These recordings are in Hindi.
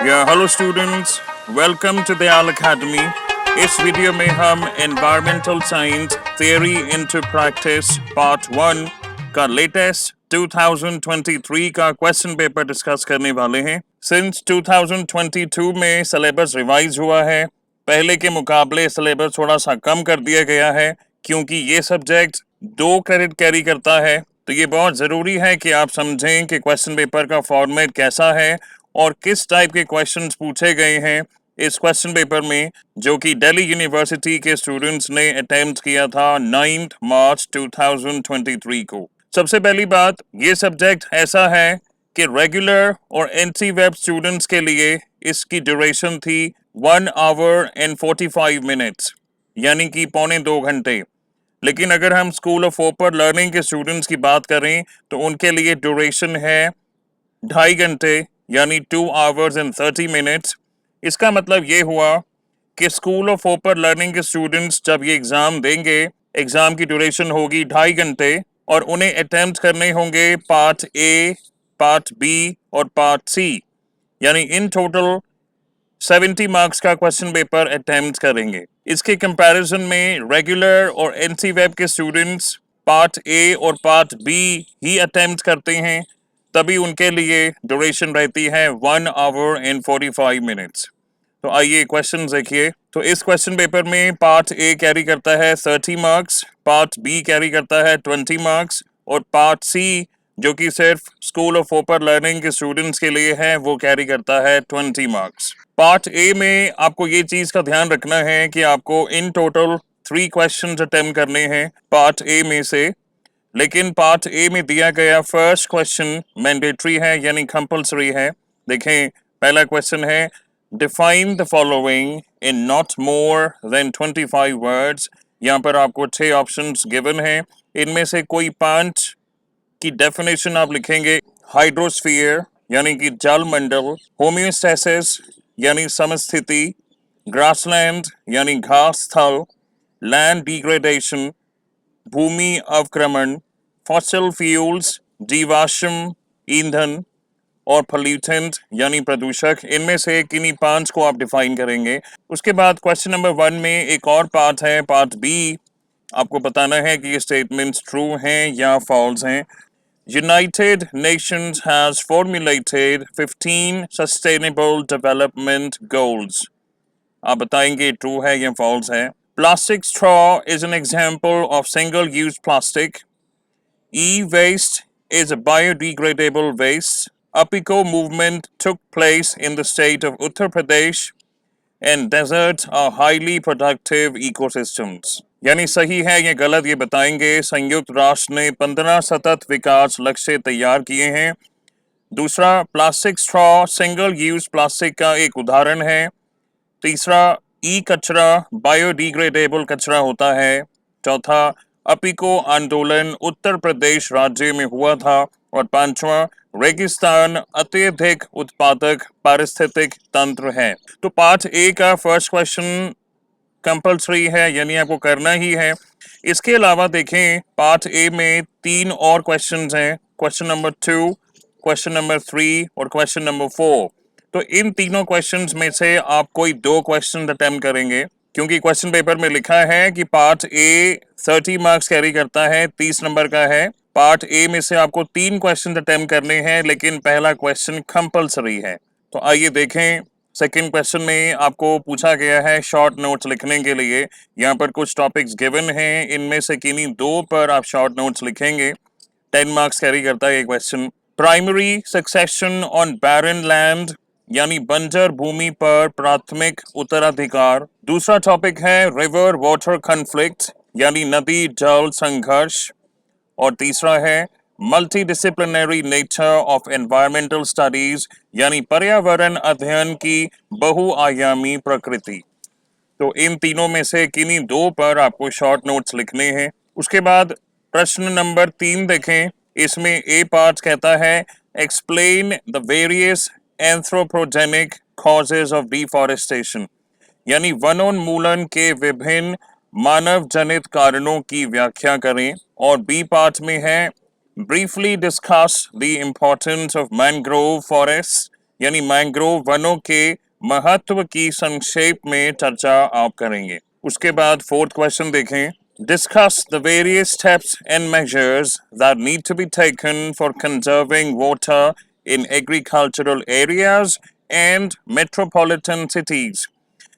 Hello students, welcome to Dayal academy. इस वीडियो में हम environmental science theory into practice part 1 का लेटेस्ट 2023 का क्वेश्चन पेपर डिस्कस करने वाले हैं। सिंस 2022 में सिलेबस रिवाइज हुआ है, पहले के मुकाबले सिलेबस थोड़ा सा कम कर दिया गया है क्योंकि ये सब्जेक्ट 2 क्रेडिट कैरी करता है। तो ये बहुत ज़रूरी है कि आप समझें कि क्वेश्चन पेपर का फॉर्मेट कैसा है और किस टाइप के क्वेश्चंस पूछे गए हैं इस क्वेश्चन पेपर में, जो कि दिल्ली यूनिवर्सिटी के स्टूडेंट्स ने अटेम्प्ट किया था 9 मार्च 2023 को। सबसे पहली बात, ये सब्जेक्ट ऐसा है कि रेगुलर और एनसी वेब स्टूडेंट्स के लिए इसकी ड्यूरेशन थी 1 आवर एंड 45 मिनट्स, यानी कि 2.25 घंटे। लेकिन अगर हम स्कूल ऑफ ओपर लर्निंग के स्टूडेंट्स की बात करें तो उनके लिए ड्यूरेशन है 2.5 घंटे, यानी 2 आवर्स एंड 30 मिनट्स। इसका मतलब ये हुआ कि स्कूल ऑफ ओपर लर्निंग के स्टूडेंट्स जब ये एग्ज़ाम देंगे, एग्ज़ाम की ड्यूरेशन होगी 2.5 घंटे और उन्हें अटेम्प्ट करने होंगे पार्ट ए, पार्ट बी और पार्ट सी, यानी इन टोटल 70 मार्क्स का क्वेश्चन पेपर अटेम्प्ट करेंगे। इसके कंपैरिजन में रेगुलर और एनसी वेब के स्टूडेंट्स पार्ट ए और पार्ट बी ही अटेम्प्ट करते हैं, तभी उनके लिए ड्यूरेशन रहती है 1 आवर एंड 45 मिनट्स। तो आइए क्वेश्चन देखिए। तो इस क्वेश्चन पेपर में पार्ट ए कैरी करता है 30 मार्क्स, पार्ट बी कैरी करता है 20 मार्क्स और पार्ट सी, जो कि सिर्फ स्कूल ऑफ ओपर लर्निंग के स्टूडेंट्स के लिए है, वो कैरी करता है 20 मार्क्स। पार्ट ए में आपको ये चीज़ का ध्यान रखना है कि आपको इन टोटल 3 क्वेश्चन अटेम्प्ट करने हैं पार्ट ए में से, लेकिन पार्ट ए में दिया गया फर्स्ट क्वेश्चन मैंडेटरी है, यानी कंपलसरी है। देखें, पहला क्वेश्चन है define the following in not more than 25 words. यहाँ पर आपको 6 ऑप्शंस गिवन हैं, इनमें से कोई 5 की डेफिनेशन आप लिखेंगे। हाइड्रोस्फीयर यानी कि जल मंडल, होम्योस्टेसिस यानी समस्थिति, ग्रासलैंड यानी घास स्थल, लैंड डिग्रेडेशन भूमि अवक्रमण, फॉसिल फ्यूल्स जीवाश्म ईंधन और पोल्यूटेंट यानी प्रदूषक। इनमें से किन्हीं 5 को आप डिफाइन करेंगे। उसके बाद क्वेश्चन नंबर 1 में एक और पार्ट है, पार्ट बी। आपको बताना है कि ये स्टेटमेंट्स ट्रू हैं या फॉल्स हैं। United Nations has formulated 15 sustainable development goals. आप बताएंगे ट्रू है या फॉल्स है। Plastic straw is an example of single-use plastic. E-waste is a biodegradable waste. Apico movement took place in the state of Uttar Pradesh, and deserts are highly productive ecosystems. यानी सही है या गलत ये बताएंगे। संयुक्त राष्ट्र ने 15 सतत विकास लक्ष्य तैयार किए हैं। दूसरा, plastic straw single use plastic का एक उदाहरण है। तीसरा, ई कचरा बायोडिग्रेडेबल कचरा होता है। चौथा, अपिको आंदोलन उत्तर प्रदेश राज्य में हुआ था। और पांचवा, रेगिस्तान अत्यधिक उत्पादक पारिस्थितिक तंत्र है। तो पार्ट ए का फर्स्ट क्वेश्चन कंपलसरी है, यानी आपको करना ही है। इसके अलावा देखें, पार्ट ए में 3 और क्वेश्चंस हैं, क्वेश्चन नंबर 2, क्वेश्चन नंबर 3 और क्वेश्चन नंबर 4। तो इन तीनों क्वेश्चंस में से आप कोई 2 क्वेश्चन अटेम्प्ट करेंगे, क्योंकि क्वेश्चन पेपर में लिखा है कि पार्ट ए 30 मार्क्स कैरी करता है, 30 नंबर का है। पार्ट ए में से आपको 3 क्वेश्चन अटेम्प्ट करने हैं, लेकिन पहला क्वेश्चन कंपलसरी है। तो आइए देखें, सेकंड क्वेश्चन में आपको पूछा गया है शॉर्ट नोट्स लिखने के लिए। यहाँ पर कुछ टॉपिक्स गिवन हैं, इनमें से किन्हीं 2 पर आप शॉर्ट नोट्स लिखेंगे। 10 मार्क्स कैरी करता है ये question. Primary succession on barren land, यानी बंजर भूमि पर प्राथमिक उत्तराधिकार। दूसरा टॉपिक है रिवर वाटर कॉन्फ्लिक्ट, यानी नदी जल संघर्ष। और तीसरा है multidisciplinary nature of environmental studies, यानी पर्यावरण अध्ययन की बहुआयामी प्रकृति। तो इन तीनों में से किन्हीं 2 पर आपको शॉर्ट नोट्स लिखने हैं। उसके बाद प्रश्न नंबर 3 देखें, इसमें ए पार्ट कहता है explain the various anthropogenic causes of deforestation, यानी वनोन्मूलन के विभिन्न मानव जनित कारणों की व्याख्या करें। और बी पार्ट में है briefly discuss the importance of mangrove forest, यानी मैंग्रोव वनों के महत्व की संक्षेप में चर्चा आप करेंगे। उसके बाद फोर्थ क्वेश्चन देखें, discuss the various steps and measures that need to be taken for conserving water in agricultural areas and metropolitan cities।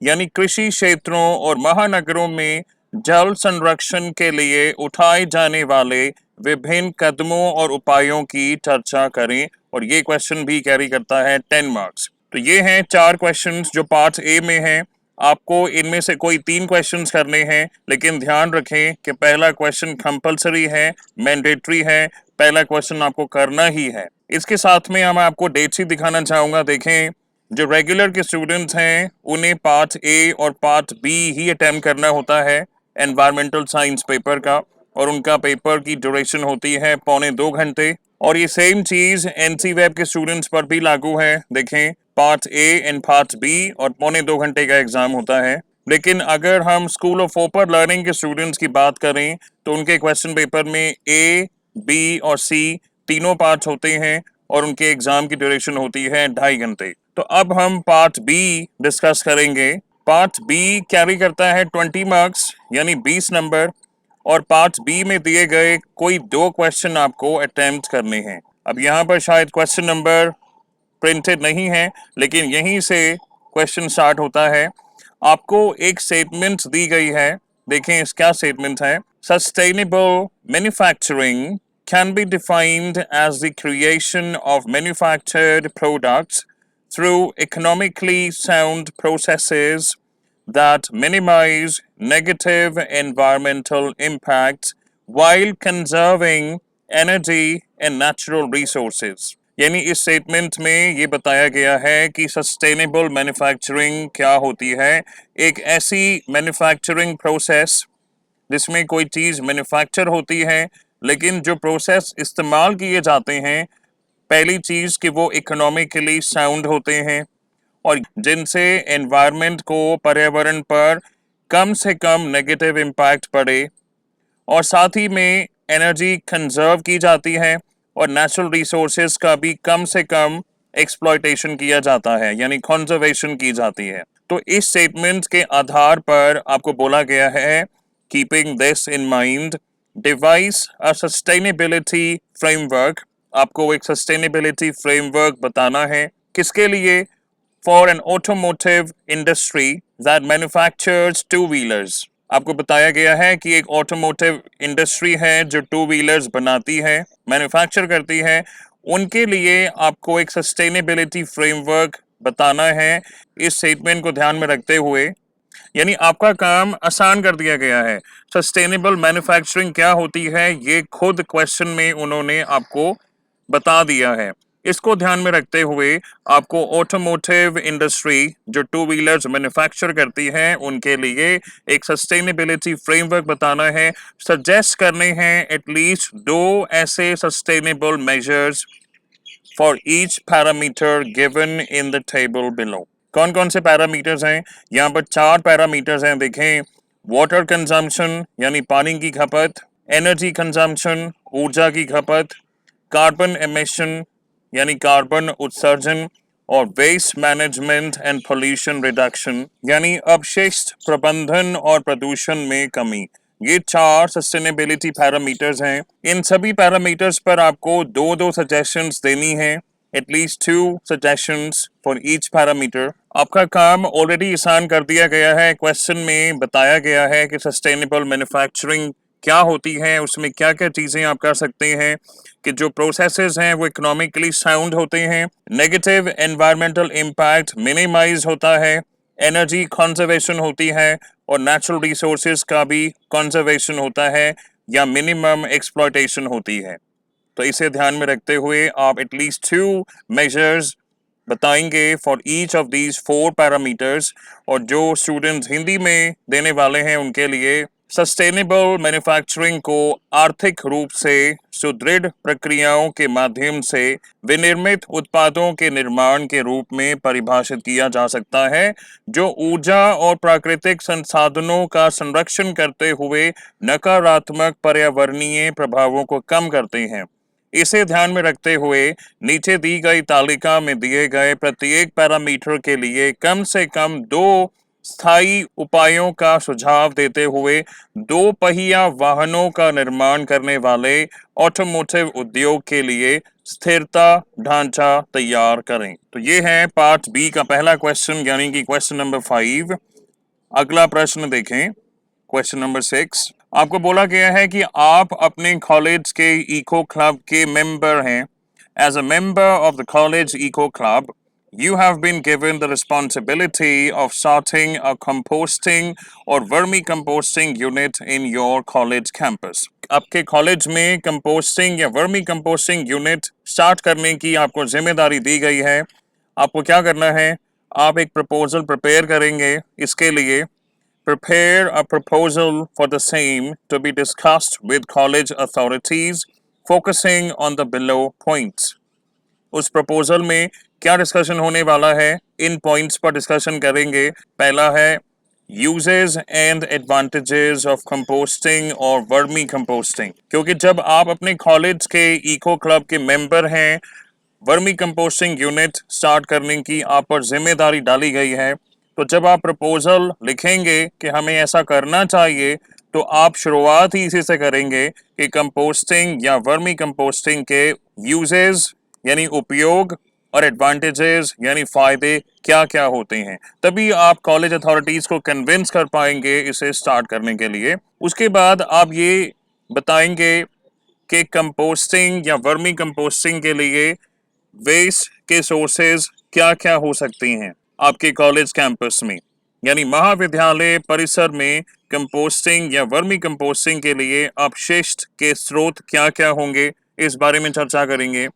यानी कृषि क्षेत्रों और महानगरों में जल संरक्षण के लिए उठाए जाने वाले विभिन्न कदमों और उपायों की चर्चा करें। और ये क्वेश्चन भी कैरी करता है 10 मार्क्स। तो ये हैं 4 क्वेश्चंस जो पार्ट ए में हैं। आपको इनमें से कोई 3 क्वेश्चंस करने हैं, लेकिन ध्यान रखें कि पहला क्वेश्चन कंपलसरी है, मैंडेटरी है, पहला क्वेश्चन आपको करना ही है। इसके साथ में मैं आपको डेट्स ही दिखाना चाहूँगा। देखें, जो रेगुलर के स्टूडेंट्स हैं उन्हें पार्ट ए और पार्ट बी ही अटेम्प्ट करना होता है एनवायरमेंटल साइंस पेपर का, और उनका पेपर की ड्यूरेशन होती है 1.25 घंटे। और ये सेम चीज़ एनसी वेब के स्टूडेंट्स पर भी लागू है। देखें, part A and part B और 1.25 घंटे का एग्जाम होता है। लेकिन अगर हम स्कूल ऑफ ओपर लर्निंग के स्टूडेंट्स की बात करें तो उनके क्वेश्चन पेपर में ए, बी और सी तीनों पार्ट्स होते हैं और उनके एग्जाम की ड्यूरेशन होती है 2.5 घंटे। तो अब हम पार्ट बी डिस्कस करेंगे। पार्ट बी कैरी करता है 20 मार्क्स यानी 20 नंबर, और पार्ट बी में दिए गए कोई 2 क्वेश्चन आपको अटेम्प्ट करने हैं। अब यहाँ पर शायद क्वेश्चन नंबर प्रिंटेड नहीं है, लेकिन यहीं से क्वेश्चन स्टार्ट होता है। आपको एक स्टेटमेंट दी गई है, देखें इस क्या स्टेटमेंट है। Sustainable manufacturing can be defined as the creation of manufactured products through economically sound processes that minimize negative environmental impacts while conserving energy and natural resources। यानी इस स्टेटमेंट में ये बताया गया है कि सस्टेनेबल मैन्युफैक्चरिंग क्या होती है। एक ऐसी मैन्युफैक्चरिंग प्रोसेस जिसमें कोई चीज़ मैन्युफैक्चर होती है, लेकिन जो प्रोसेस इस्तेमाल किए जाते हैं, पहली चीज़ कि वो इकोनॉमिकली साउंड होते हैं और जिनसे एनवायरनमेंट को, पर्यावरण पर कम से कम नेगेटिव इम्पैक्ट पड़े, और साथ ही में एनर्जी कंजर्व की जाती है और नेचुरल रिसोर्सेज का भी कम से कम एक्सप्लॉयटेशन किया जाता है, यानी कंजर्वेशन की जाती है। तो इस स्टेटमेंट के आधार पर आपको बोला गया है, keeping this in mind devise a sustainability framework. आपको एक सस्टेनेबिलिटी फ्रेमवर्क बताना है, किसके लिए? For an automotive industry that manufactures two wheelers. आपको बताया गया है कि एक ऑटोमोटिव इंडस्ट्री है जो टू व्हीलर्स बनाती है, मैन्युफैक्चर करती है, उनके लिए आपको एक सस्टेनेबिलिटी फ्रेमवर्क बताना है। इस स्टेटमेंट को ध्यान में रखते हुए, यानी आपका काम आसान कर दिया गया है। सस्टेनेबल मैन्युफैक्चरिंग क्या होती है ये खुद क्वेश्चन में उन्होंने आपको बता दिया है। इसको ध्यान में रखते हुए आपको ऑटोमोटिव इंडस्ट्री जो टू व्हीलर्स मैन्युफैक्चर करती है उनके लिए एक सस्टेनेबिलिटी फ्रेमवर्क बताना है। सजेस्ट करने हैं एटलीस्ट 2 ऐसे sustainable measures for each parameter given in the table below. कौन कौन से पैरामीटर्स हैं? यहाँ पर 4 पैरामीटर्स हैं। देखें, वाटर कंजम्पशन यानी पानी की खपत, एनर्जी कंजम्पशन ऊर्जा की खपत, कार्बन एमिशन यानी कार्बन उत्सर्जन, और waste management and pollution reduction यानी अपशिष्ट प्रबंधन और प्रदूषण में कमी। ये 4 सस्टेनेबिलिटी पैरामीटर्स हैं। इन सभी पैरामीटर्स पर आपको 2-2 सजेशंस देनी है, at least 2 suggestions for each parameter. आपका काम ऑलरेडी आसान कर दिया गया है। क्वेश्चन में बताया गया है कि सस्टेनेबल मैन्युफैक्चरिंग क्या होती है, उसमें क्या क्या चीज़ें आप कर सकते हैं कि जो प्रोसेसेस हैं वो इकोनॉमिकली साउंड होते हैं, नेगेटिव एनवायरमेंटल इम्पैक्ट मिनिमाइज होता है, एनर्जी कंजर्वेशन होती है और नेचुरल रिसोर्सेज का भी कंजर्वेशन होता है या मिनिमम एक्सप्लॉयटेशन होती है। तो इसे ध्यान में रखते हुए आप एटलीस्ट 2 मेजर्स बताएंगे for each of these 4 parameters. और जो स्टूडेंट्स हिंदी में देने वाले हैं उनके लिए सस्टेनेबल मैन्युफैक्चरिंग को आर्थिक रूप से सुदृढ़ प्रक्रियाओं के माध्यम से विनिर्मित उत्पादों के निर्माण के रूप में परिभाषित किया जा सकता है, जो ऊर्जा और प्राकृतिक संसाधनों का संरक्षण करते हुए नकारात्मक पर्यावरणीय प्रभावों को कम करते हैं। इसे ध्यान में रखते हुए नीचे दी गई तालिका में दिए गए प्रत्येक पैरामीटर के लिए कम से कम 2 स्थायी उपायों का सुझाव देते हुए 2 पहिया वाहनों का निर्माण करने वाले ऑटोमोटिव उद्योग के लिए स्थिरता ढांचा तैयार करें। तो ये है पार्ट बी का पहला क्वेश्चन, यानी कि क्वेश्चन नंबर 5। अगला प्रश्न देखें, क्वेश्चन नंबर 6। आपको बोला गया है कि आप अपने कॉलेज के इको क्लब के मेंबर हैं। As a member of the college eco club, you have been given the responsibility of starting a composting or vermicomposting unit in your college campus. आपके कॉलेज में कंपोस्टिंग या वर्मी कंपोस्टिंग यूनिट स्टार्ट करने की आपको जिम्मेदारी दी गई है। आपको क्या करना है, आप एक प्रपोजल प्रिपेयर करेंगे। इसके लिए prepare a proposal for the same to be discussed with college authorities, focusing on the below points. उस प्रपोजल में क्या डिस्कशन होने वाला है, इन पॉइंट्स पर डिस्कशन करेंगे। पहला है uses and advantages of composting और वर्मी कंपोस्टिंग, क्योंकि जब आप अपने कॉलेज के इको क्लब के मेंबर हैं, वर्मी कंपोस्टिंग यूनिट स्टार्ट करने की आप पर जिम्मेदारी डाली गई है। तो जब आप प्रपोजल लिखेंगे कि हमें ऐसा करना चाहिए, तो आप शुरुआत ही इसी से करेंगे कि कंपोस्टिंग या वर्मी कंपोस्टिंग के यूजेस यानी उपयोग और एडवांटेजेस यानी फायदे क्या क्या होते हैं। तभी आप कॉलेज अथॉरिटीज को कन्विंस कर पाएंगे इसे स्टार्ट करने के लिए। उसके बाद आप ये बताएंगे कि कंपोस्टिंग या वर्मी कंपोस्टिंग के लिए वेस्ट के सोर्सेज क्या क्या हो सकती हैं आपके कॉलेज कैंपस में, यानी महाविद्यालय परिसर में कंपोस्टिंग या वर्मी कंपोस्टिंग के लिए अपशिष्ट के स्रोत क्या क्या होंगे, इस बारे में चर्चा करेंगे।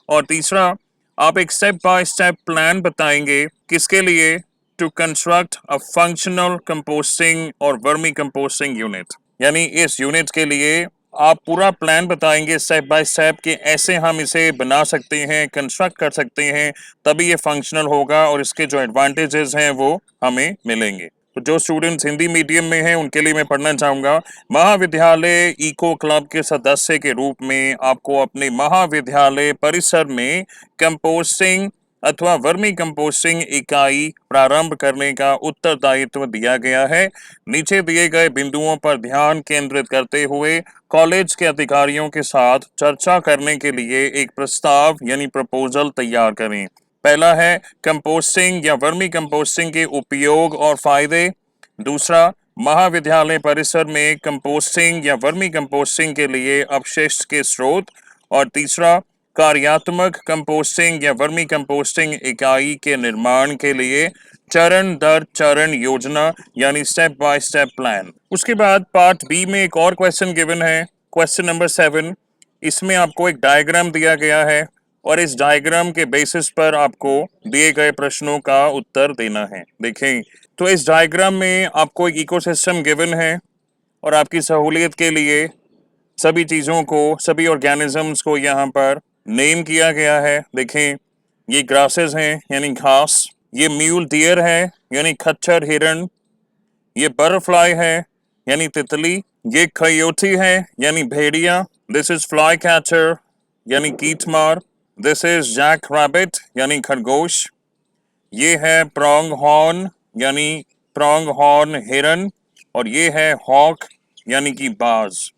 और तीसरा, आप एक स्टेप बाय स्टेप प्लान बताएंगे किसके लिए, to construct a functional composting और वर्मी कंपोस्टिंग यूनिट, यानी इस यूनिट के लिए आप पूरा प्लान बताएंगे स्टेप बाय स्टेप कि ऐसे हम इसे बना सकते हैं, कंस्ट्रक्ट कर सकते हैं, तभी ये फंक्शनल होगा और इसके जो एडवांटेजेस हैं वो हमें मिलेंगे। तो जो स्टूडेंट्स हिंदी मीडियम में हैं उनके लिए मैं पढ़ना चाहूँगा, महाविद्यालय इको क्लब के सदस्य के रूप में आपको अपने महाविद्यालय परिसर में कंपोस्टिंग अथवा वर्मी कंपोस्टिंग इकाई प्रारंभ करने का उत्तरदायित्व दिया गया है। नीचे दिए गए बिंदुओं पर ध्यान केंद्रित करते हुए कॉलेज के अधिकारियों के साथ चर्चा करने के लिए एक प्रस्ताव यानी प्रपोजल तैयार करें। पहला है कंपोस्टिंग या वर्मी कंपोस्टिंग के उपयोग और फायदे। दूसरा, महाविद्यालय परिसर में कंपोस्टिंग या वर्मी कंपोस्टिंग के लिए अपशिष्ट के स्रोत। और तीसरा, कार्यात्मक कंपोस्टिंग या वर्मी कंपोस्टिंग इकाई के निर्माण के लिए चरण दर चरण योजना यानी स्टेप बाय स्टेप प्लान। उसके बाद पार्ट बी में एक और क्वेश्चन गिवन है, क्वेश्चन नंबर 7। इसमें आपको एक डायग्राम दिया गया है और इस डायग्राम के बेसिस पर आपको दिए गए प्रश्नों का उत्तर देना है। देखें, तो इस डायग्राम में आपको एक इकोसिस्टम गिवन है और आपकी सहूलियत के लिए सभी चीज़ों को, सभी ऑर्गेनिजम्स को यहाँ पर नेम किया गया है। देखें, ये ग्रासेस हैं यानी घास, ये म्यूल डियर है यानी खच्चर हिरण, ये बटरफ्लाई है यानी तितली, ये कयोटी है यानी भेड़िया, दिस इज फ्लाई कैचर यानी कीटमार, दिस इज जैक रैबिट यानी खरगोश, ये है प्रॉन्ग हॉर्न यानी प्रॉन्ग हॉर्न हिरन, और ये है हॉक यानी कि बाज।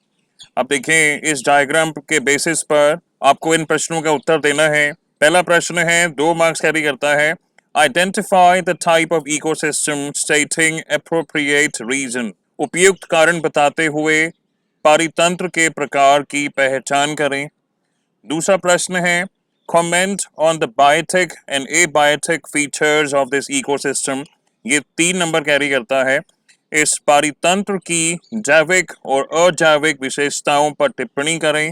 अब देखें, इस डायग्राम के बेसिस पर आपको इन प्रश्नों का उत्तर देना है। पहला प्रश्न है, 2 मार्क्स कैरी करता है। Identify the type of ecosystem stating appropriate reason. उपयुक्त कारण बताते हुए पारितंत्र के प्रकार की पहचान करें। दूसरा प्रश्न है, comment on the biotic and abiotic features of this ecosystem. ये 3 नंबर कैरी करता है। इस पारितंत्र की जैविक और अजैविक विशेषताओं पर टिप्पणी करें।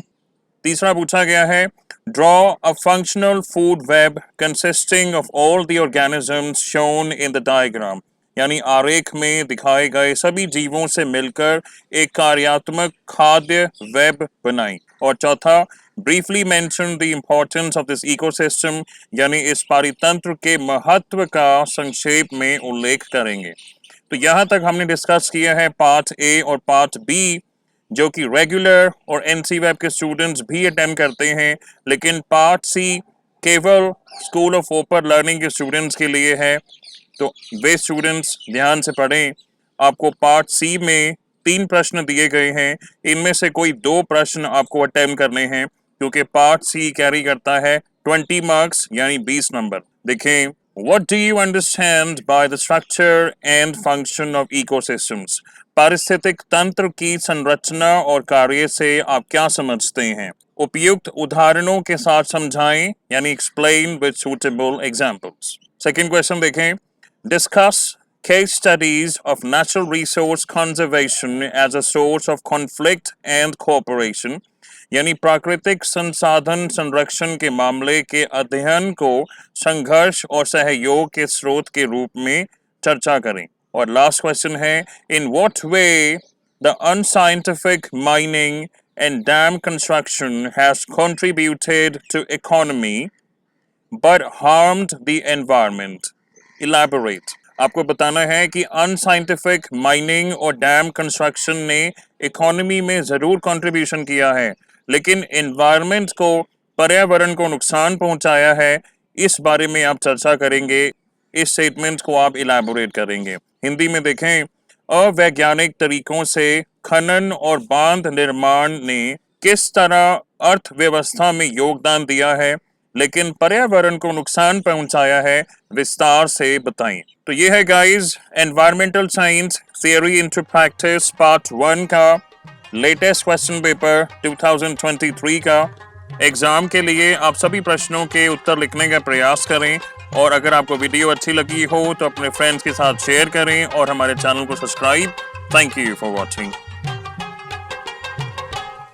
तीसरा पूछा गया है, draw a functional food web consisting of all the organisms shown in the diagram, यानी आरेख में दिखाए गए सभी जीवों से मिलकर एक कार्यात्मक खाद्य वेब बनाएं। और चौथा, briefly mention the importance of this ecosystem, यानी इस पारितंत्र के महत्व का संक्षेप में उल्लेख करेंगे। तो यहाँ तक हमने डिस्कस किया है पार्ट ए और पार्ट बी जो कि रेगुलर और एनसी वेब के स्टूडेंट्स भी अटेम्प्ट करते हैं, लेकिन पार्ट सी केवल स्कूल ऑफ ओपर लर्निंग के स्टूडेंट्स के लिए है। तो वे स्टूडेंट्स ध्यान से पढ़ें। आपको पार्ट सी में 3 प्रश्न दिए गए हैं, इनमें से कोई 2 प्रश्न आपको अटेम्प्ट करने हैं, क्योंकि पार्ट सी कैरी करता है 20 मार्क्स यानी 20 नंबर। देखें, what do you understand by the structure and function of ecosystems? पारिस्थितिक तंत्र की संरचना और कार्य से आप क्या समझते हैं? उपयुक्त उदाहरणों के साथ समझाएं, यानी explain with suitable examples. Second question देखें, discuss case studies of natural resource conservation as a source of conflict and cooperation, यानी प्राकृतिक संसाधन संरक्षण के मामले के अध्ययन को संघर्ष और सहयोग के स्रोत के रूप में चर्चा करें। और लास्ट क्वेश्चन है, in what way the unscientific mining and dam construction has contributed to economy but harmed the environment? Elaborate. आपको बताना है कि अनसाइंटिफिक माइनिंग और डैम कंस्ट्रक्शन ने इकोनॉमी में ज़रूर कंट्रीब्यूशन किया है, लेकिन एनवायरनमेंट को, पर्यावरण को नुकसान पहुंचाया है। इस बारे में आप चर्चा करेंगे, इस स्टेटमेंट को आप इलैबोरेट करेंगे। हिंदी में देखें, अवैज्ञानिक तरीकों से खनन और बांध निर्माण ने किस तरह अर्थव्यवस्था में योगदान दिया है, लेकिन पर्यावरण को नुकसान पहुंचाया है, विस्तार से बताएं। तो ये है guys environmental science theory into practice part 1 का लेटेस्ट क्वेश्चन पेपर 2023 का। एग्जाम के लिए आप सभी प्रश्नों के उत्तर लिखने का प्रयास करें, और अगर आपको वीडियो अच्छी लगी हो तो अपने फ्रेंड्स के साथ शेयर करें और हमारे चैनल को subscribe. Thank you for watching.